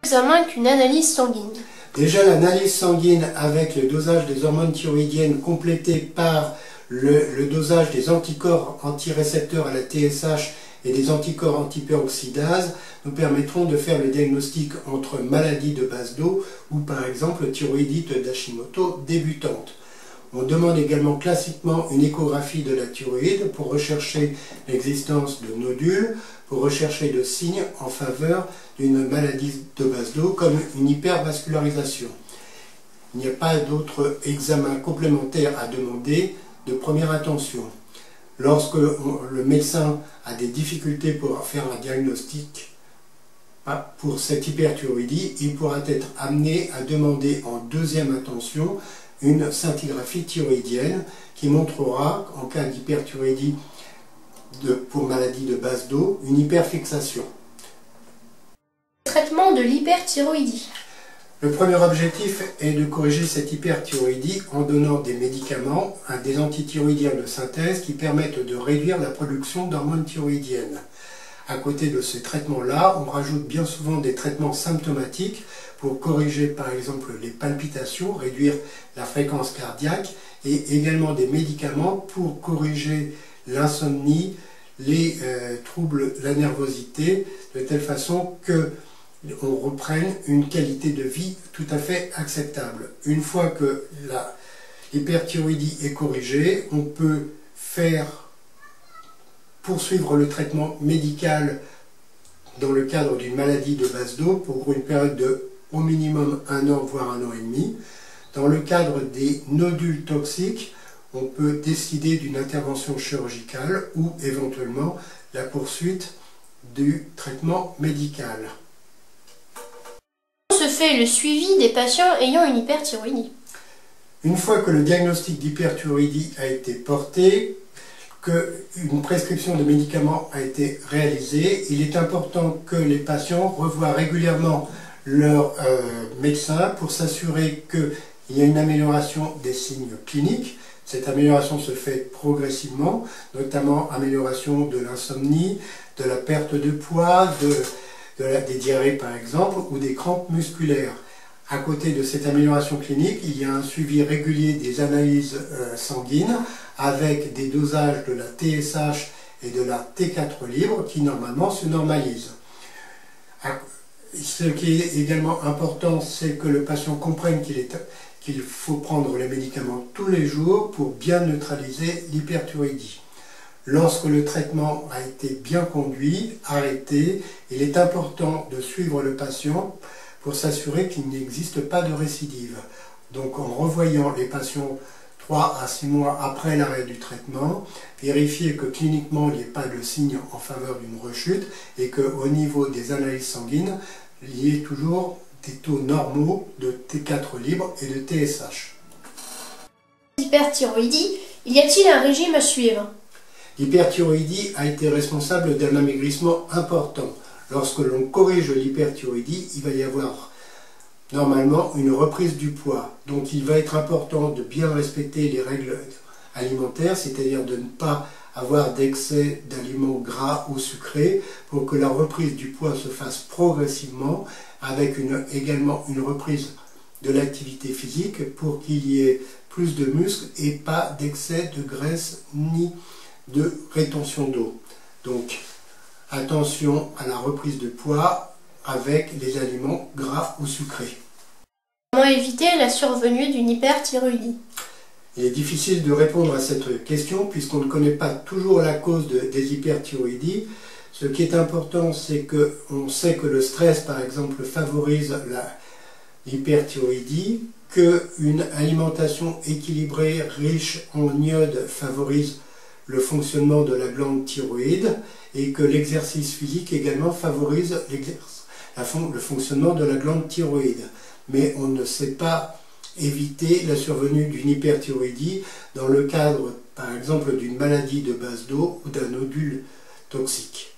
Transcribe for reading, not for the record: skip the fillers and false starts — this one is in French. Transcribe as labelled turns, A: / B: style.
A: Examen qu'une analyse sanguine.
B: Déjà, l'analyse sanguine avec le dosage des hormones thyroïdiennes complété par le dosage des anticorps antirécepteurs à la TSH et des anticorps antiperoxydase nous permettront de faire le diagnostic entre maladie de base d'eau ou par exemple thyroïdite d'Hashimoto débutante. On demande également classiquement une échographie de la thyroïde pour rechercher l'existence de nodules, pour rechercher de signes en faveur d'une maladie de base d'eau comme une hypervascularisation. Il n'y a pas d'autre examen complémentaire à demander de première intention. Lorsque le médecin a des difficultés pour faire un diagnostic pour cette hyperthyroïdie, il pourra être amené à demander en deuxième intention une scintigraphie thyroïdienne qui montrera, en cas d'hyperthyroïdie pour maladie de base d'eau, une hyperfixation.
A: Traitement de l'hyperthyroïdie.
B: Le premier objectif est de corriger cette hyperthyroïdie en donnant des médicaments, des antithyroïdiens de synthèse qui permettent de réduire la production d'hormones thyroïdiennes. À côté de ces traitements-là, on rajoute bien souvent des traitements symptomatiques pour corriger par exemple les palpitations, réduire la fréquence cardiaque et également des médicaments pour corriger l'insomnie, les troubles de la nervosité, de telle façon que on reprenne une qualité de vie tout à fait acceptable. Une fois que l'hyperthyroïdie est corrigée, on peut poursuivre le traitement médical dans le cadre d'une maladie de base d'eau pour une période de au minimum 1 an, voire 1 an et demi. Dans le cadre des nodules toxiques, on peut décider d'une intervention chirurgicale ou éventuellement la poursuite du traitement médical.
A: Comment se fait le suivi des patients ayant une hyperthyroïdie?
B: Une fois que le diagnostic d'hyperthyroïdie a été porté, qu'une prescription de médicaments a été réalisée, il est important que les patients revoient régulièrement leur médecin pour s'assurer qu'il y a une amélioration des signes cliniques. Cette amélioration se fait progressivement, notamment amélioration de l'insomnie, de la perte de poids, des diarrhées par exemple, ou des crampes musculaires. À côté de cette amélioration clinique, il y a un suivi régulier des analyses sanguines avec des dosages de la TSH et de la T4 libre qui normalement se normalisent. Ce qui est également important, c'est que le patient comprenne qu'il faut prendre les médicaments tous les jours pour bien neutraliser l'hyperthyroïdie. Lorsque le traitement a été bien conduit, arrêté, il est important de suivre le patient pour s'assurer qu'il n'existe pas de récidive. Donc en revoyant les patients 3 à 6 mois après l'arrêt du traitement, vérifier que cliniquement il n'y ait pas de signe en faveur d'une rechute et qu'au niveau des analyses sanguines, il y ait toujours des taux normaux de T4 libre et de TSH.
A: Hyperthyroïdie, y a-t-il un régime à suivre?
B: L'hyperthyroïdie a été responsable d'un amaigrissement important. Lorsque l'on corrige l'hyperthyroïdie, il va y avoir normalement une reprise du poids. Donc il va être important de bien respecter les règles alimentaires, c'est-à-dire de ne pas avoir d'excès d'aliments gras ou sucrés pour que la reprise du poids se fasse progressivement avec également une reprise de l'activité physique pour qu'il y ait plus de muscles et pas d'excès de graisse ni de rétention d'eau. Donc attention à la reprise de poids avec les aliments gras ou sucrés.
A: Comment éviter la survenue d'une hyperthyroïdie?
B: Il est difficile de répondre à cette question puisqu'on ne connaît pas toujours la cause des hyperthyroïdies. Ce qui est important, c'est qu'on sait que le stress, par exemple, favorise l'hyperthyroïdie, qu'une alimentation équilibrée, riche en iode, favorise le fonctionnement de la glande thyroïde et que l'exercice physique également favorise le fonctionnement de la glande thyroïde. Mais on ne sait pas éviter la survenue d'une hyperthyroïdie dans le cadre, par exemple, d'une maladie de base d'eau ou d'un nodule toxique.